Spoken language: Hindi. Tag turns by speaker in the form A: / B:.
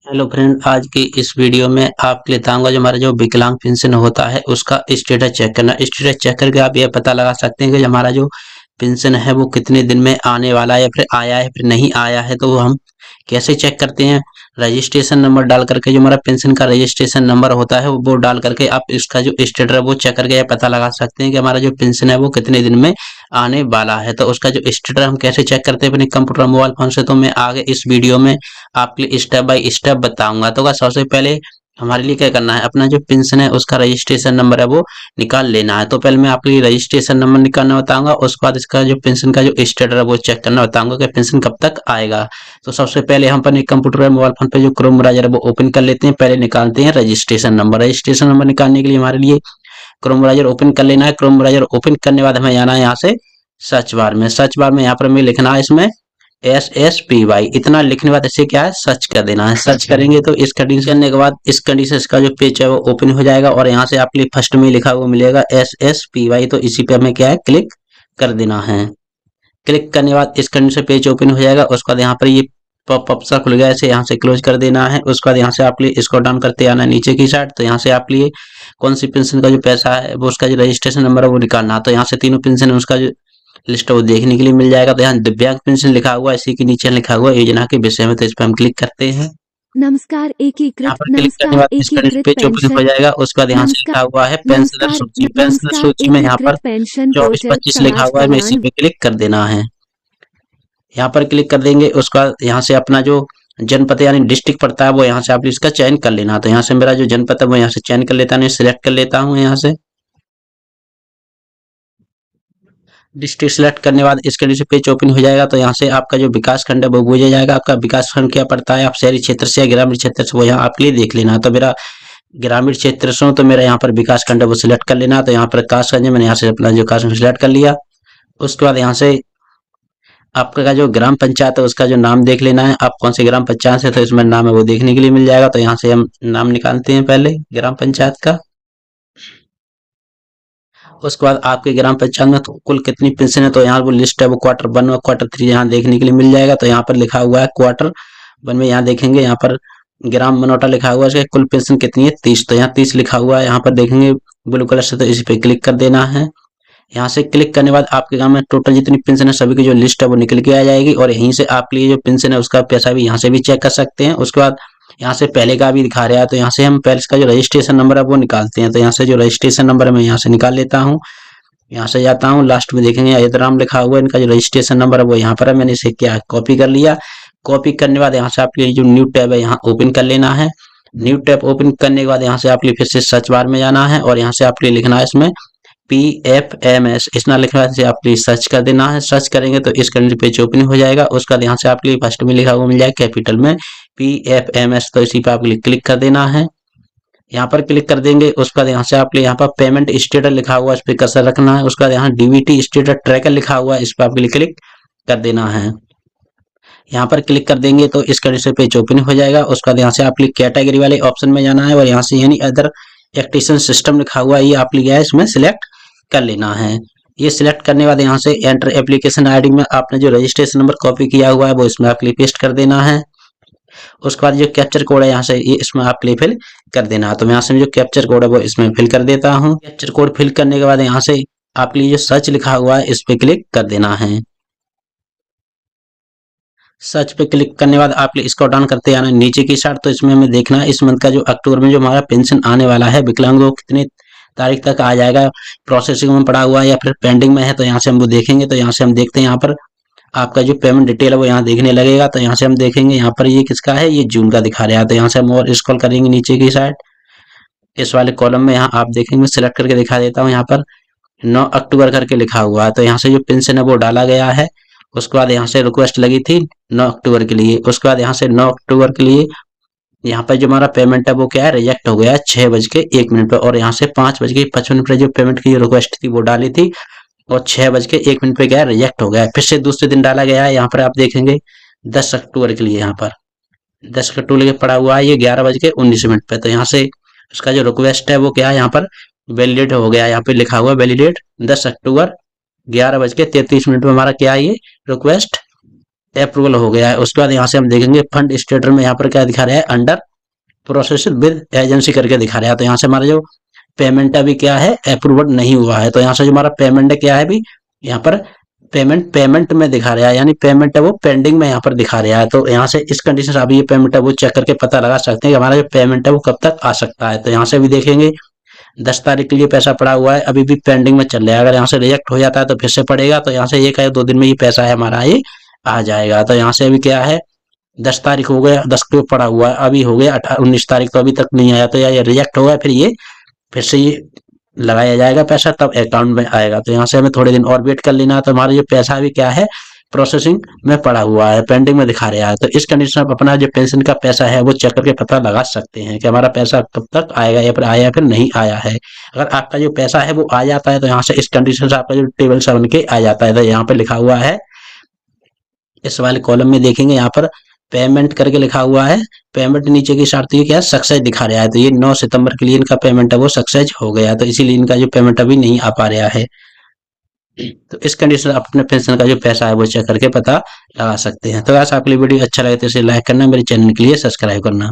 A: हेलो फ्रेंड, आज की इस वीडियो में आपके लिए बताऊंगा जो हमारा जो विकलांग पेंशन होता है उसका स्टेटस चेक करना। स्टेटस चेक करके आप ये पता लगा सकते हैं कि हमारा जो पेंशन है वो कितने दिन में आने वाला है या फिर आया है फिर नहीं आया है। तो वो हम कैसे चेक करते हैं? रजिस्ट्रेशन नंबर डाल करके, जो हमारा पेंशन का रजिस्ट्रेशन नंबर होता है वो डाल करके आप इसका जो स्टेटस है वो चेक करके ये पता लगा सकते हैं कि हमारा जो पेंशन है वो कितने दिन में आने वाला है। तो उसका जो स्टेटस हम कैसे चेक करते हैं अपने कंप्यूटर मोबाइल फोन से, तो मैं आगे इस वीडियो में आपके लिए स्टेप बाय स्टेप बताऊंगा। तो क्या सबसे पहले हमारे लिए क्या करना है, अपना जो पेंशन है उसका रजिस्ट्रेशन नंबर है वो निकाल लेना है। तो पहले मैं आपके लिए रजिस्ट्रेशन नंबर निकालना बताऊंगा, उसके बाद इसका जो पेंशन का जो स्टेटस है वो चेक करना बताऊंगा कि पेंशन कब तक आएगा। तो सबसे पहले हम अपने कंप्यूटर मोबाइल फोन पे जो क्रोम ब्राउज़र है वो ओपन कर लेते हैं। पहले निकालते हैं रजिस्ट्रेशन नंबर। रजिस्ट्रेशन नंबर निकालने के लिए हमारे लिए क्रोम ब्राउज़र ओपन कर लेना है। क्रोम ब्राउज़र ओपन करने के बाद हमें जाना है यहाँ से सर्च बार में। सर्च बार में यहाँ पर हमें लिखना है इसमें SSPY, इतना लिखने के बाद इसे क्या है सर्च कर देना है। सर्च करेंगे तो इस कंडीशन करने के बाद इस कंडीशन का जो पेज है वो ओपन हो जाएगा और यहाँ से आपके लिए फर्स्ट में लिखा हुआ मिलेगा SSPY। तो इसी पे हमें क्या है क्लिक कर देना है। क्लिक करने के बाद इस कंडीशन पेज ओपन हो जाएगा। उसके बाद यहाँ पर ये पॉपअप सा खुल गया, इसे यहाँ से क्लोज कर देना है। उसके बाद यहाँ से आपके लिए इसको डाउन करते आना है नीचे की साइड। तो यहाँ से आपके लिए कौन सी पेंशन का जो पैसा है वो उसका जो रजिस्ट्रेशन नंबर है वो निकालना है। तो यहाँ से तीनों पेंशन है उसका जो लिस्ट है वो देखने के लिए मिल जाएगा। तो यहाँ दिव्यांग पेंशन लिखा हुआ है, इसी के नीचे लिखा हुआ है योजना के विषय में। तो इस पर हम क्लिक करते हैं। यहाँ पर क्लिक करने के बाद इस पर पेज ओपन हो जाएगा। उसके बाद यहाँ से लिखा हुआ है पेंशनर सूची। पेंशनर सूची में यहाँ पर 24-25 लिखा हुआ है, मैं इसी पे क्लिक कर देना है। यहाँ पर क्लिक कर देंगे। उसके बाद यहाँ से अपना जो जनपद यानी डिस्ट्रिक्ट पड़ता है वो यहाँ से आप इसका चयन कर लेना। तो यहाँ से मेरा जो जनपद है वो यहाँ से चयन कर लेता हूँ, सिलेक्ट कर लेता हूँ। यहाँ से डिस्ट्रिक्ट सेलेक्ट करने के बाद इसके नीचे पेज ओपन हो जाएगा। तो यहाँ से आपका जो विकास खंड है वो पूछा जाएगा, आपका विकास खंड क्या पड़ता है, आप शहरी क्षेत्र से या ग्रामीण क्षेत्र से, वो यहाँ आपके लिए देख लेना है। तो मेरा ग्रामीण क्षेत्र से हूं, तो मेरा यहाँ पर विकास खंड है वो सिलेक्ट कर लेना। तो यहाँ पर कास्ट खंड है, मैंने यहाँ से अपना जो कास्ट सिलेक्ट कर लिया। उसके बाद यहाँ से आपका जो ग्राम पंचायत है उसका जो नाम देख लेना है, आप कौन से ग्राम पंचायत से, तो इसमें नाम है वो देखने के लिए मिल जाएगा। तो यहाँ से हम नाम निकालते हैं पहले ग्राम पंचायत का। उसके बाद आपके ग्राम पंचायत में तो कुल कितनी पेंशन है, तो यहाँ वो लिस्ट है वो क्वार्टर 1 और क्वार्टर 3 यहाँ देखने के लिए मिल जाएगा। तो यहाँ पर लिखा हुआ है क्वार्टर 1 में, यहाँ देखेंगे यहाँ पर ग्राम मनोटा लिखा हुआ है, इसका कुल पेंशन कितनी है 30। तो यहाँ 30 लिखा हुआ है, यहाँ पर देखेंगे ब्लू कलर से। तो इसी पे क्लिक कर देना है। यहाँ से क्लिक करने के बाद आपके गांव में टोटल जितनी पेंशन है सभी की जो लिस्ट है वो निकल के आ जाएगी और यहीं से आपके लिए जो पेंशन है उसका पैसा भी यहाँ से भी चेक कर सकते हैं। उसके बाद यहाँ से पहले का भी दिखा रहा है, तो यहाँ से हम पहले इसका जो रजिस्ट्रेशन नंबर है वो निकालते हैं। तो यहाँ से जो रजिस्ट्रेशन नंबर है मैं यहाँ से निकाल लेता हूँ। यहाँ से जाता हूँ, लास्ट में देखेंगे अयोध्या लिखा हुआ है, इनका जो रजिस्ट्रेशन नंबर है वो यहाँ पर है। मैंने इसे क्या कॉपी कर लिया। कॉपी करने के बाद यहाँ से आपके जो न्यू टैब है यहाँ ओपन कर लेना है। न्यू टैब ओपन करने के बाद यहाँ से आपके फिर से सर्च बार में जाना है और यहाँ से आपके लिखना है इसमें PFMS, इतना लिखना से आप प्लीज सर्च कर देना है। सर्च करेंगे तो इस करंट पेज ओपन हो जाएगा। उसका यहाँ से आपके लिए फर्स्ट में लिखा हुआ मिल जाएगा कैपिटल में PFMS। तो इसी पे आप क्लिक कर देना है। यहाँ पर क्लिक कर देंगे। उसका यहाँ से आपके यहाँ पर पेमेंट स्टेटस लिखा हुआ है, इस पर कर्सर रखना है। उसका यहाँ DBT स्टेटस ट्रैकर लिखा हुआ है, इस पर आप क्लिक कर देना है। यहाँ पर क्लिक कर देंगे तो इस तरह से पेज ओपन हो जाएगा। उसका यहाँ से आप कैटेगरी वाले ऑप्शन में जाना है और यहाँ से यानी अदर एक्टिशन सिस्टम लिखा हुआ है, ये आप इसमें सिलेक्ट कर लेना है। ये सिलेक्ट करने के बाद यहाँ से एंटर एप्लीकेशन आईडी में आपने जो रजिस्ट्रेशन नंबर कॉपी किया हुआ है वो इसमें आप पेस्ट कर देना है। उसके बाद जो कैप्चर कोड है यहाँ से ये इसमें आप फिल कर देना है। तो मैं यहाँ से जो कैप्चर कोड है वो इसमें फिल कर देता हूँ। कैप्चर कोड फिल करने के बाद यहाँ से आपके लिए जो सर्च लिखा हुआ है इस पे क्लिक कर देना है। सर्च पे क्लिक करने के बाद आप इसको डाउन करते आना नीचे की साइड। तो इसमें हमें देखना है इस मंथ का जो अक्टूबर में जो हमारा पेंशन आने वाला है विकलांग वो कितने तारीख तक आ जाएगा, प्रोसेसिंग में पड़ा हुआ है या फिर पेंडिंग में है। तो यहाँ से हम वो देखेंगे। तो यहाँ से हम देखते हैं यहाँ पर आपका जो पेमेंट डिटेल है वो यहाँ देखने लगेगा। तो यहाँ से हम देखेंगे यहाँ पर ये किसका है, ये जून का दिखा रहा है। तो यहाँ से हम और स्क्रॉल करेंगे नीचे की साइड, इस वाले कॉलम में यहाँ आप देखेंगे सिलेक्ट करके दिखा देता हूँ। यहाँ पर 9 अक्टूबर करके लिखा हुआ है। तो यहाँ से जो पेंशन है वो डाला गया है। उसके बाद यहाँ से रिक्वेस्ट लगी थी 9 अक्टूबर के लिए। उसके बाद यहाँ से 9 अक्टूबर के लिए यहाँ पर जो हमारा पेमेंट है वो क्या है रिजेक्ट हो गया है 6:01 पे। और यहाँ से 5:55 पे जो पेमेंट की रिक्वेस्ट थी वो डाली थी और 6:01 पे क्या है रिजेक्ट हो गया है। फिर से दूसरे दिन डाला गया है। यहाँ पर आप देखेंगे 10 अक्टूबर के लिए, यहाँ पर 10 अक्टूबर के पड़ा हुआ है ये 11:19 पे। तो यहाँ से उसका जो रिक्वेस्ट है वो क्या है यहाँ पर वैलिडेट हो गया है। यहाँ पे लिखा हुआ वैलिडेट 10 अक्टूबर 11:33 पे हमारा क्या है ये रिक्वेस्ट अप्रूवल हो गया है। उसके बाद यहाँ से हम देखेंगे फंड स्टेटस में यहाँ पर क्या दिखा रहा है, अंडर प्रोसेस विद एजेंसी करके दिखा रहा है। तो यहाँ से हमारा जो पेमेंट अभी क्या है, अप्रूवल नहीं हुआ है। तो यहाँ से जो हमारा पेमेंट क्या है अभी यहाँ पर पेमेंट में दिखा रहा है, यानी पेमेंट है वो पेंडिंग में यहाँ पर दिखा रहा है। तो यहाँ से इस कंडीशन से आप ये पेमेंट है वो चेक करके पता लगा सकते हैं कि हमारा जो पेमेंट है वो कब तक आ सकता है। तो यहाँ से भी देखेंगे 10 तारीख के लिए पैसा पड़ा हुआ है, अभी भी पेंडिंग में चल रहा है। अगर यहाँ से रिजेक्ट हो जाता है तो फिर से पड़ेगा। तो यहाँ से 1 या 2 दिन में ये पैसा है हमारा ये आ जाएगा। तो यहाँ से अभी क्या है, 10 तारीख हो गया, 10 को पड़ा हुआ है, अभी हो गया 19 तारीख, तो अभी तक नहीं आया। तो या ये रिजेक्ट होगा, फिर से ये लगाया जाएगा पैसा, तब अकाउंट में आएगा। तो यहाँ से हमें थोड़े दिन और वेट कर लेना है। तो हमारा जो पैसा भी क्या है, प्रोसेसिंग में पड़ा हुआ है, पेंडिंग में दिखा रहा है। तो इस कंडीशन में आप अपना जो पेंशन का पैसा है वो चेक करके पता लगा सकते हैं कि हमारा पैसा कब तक आएगा, या फिर आया या फिर नहीं आया है। अगर आपका जो पैसा है वो आ जाता है तो यहाँ से इस कंडीशन से आपका जो टेबल सा बन के आ जाता है। तो यहाँ पे लिखा हुआ है, इस वाले कॉलम में देखेंगे यहाँ पर पेमेंट करके लिखा हुआ है, पेमेंट नीचे की शर्त ये क्या है, सक्सेस दिखा रहा है। तो ये 9 सितंबर के लिए इनका पेमेंट है वो सक्सेस हो गया। तो इसीलिए इनका जो पेमेंट अभी नहीं आ पा रहा है। तो इस कंडीशन में आप अपने पेंशन का जो पैसा है वो चेक करके पता लगा सकते हैं। तो ऐसा आपके लिए वीडियो अच्छा लगे तो इसे लाइक करना, मेरे चैनल के लिए सब्सक्राइब करना।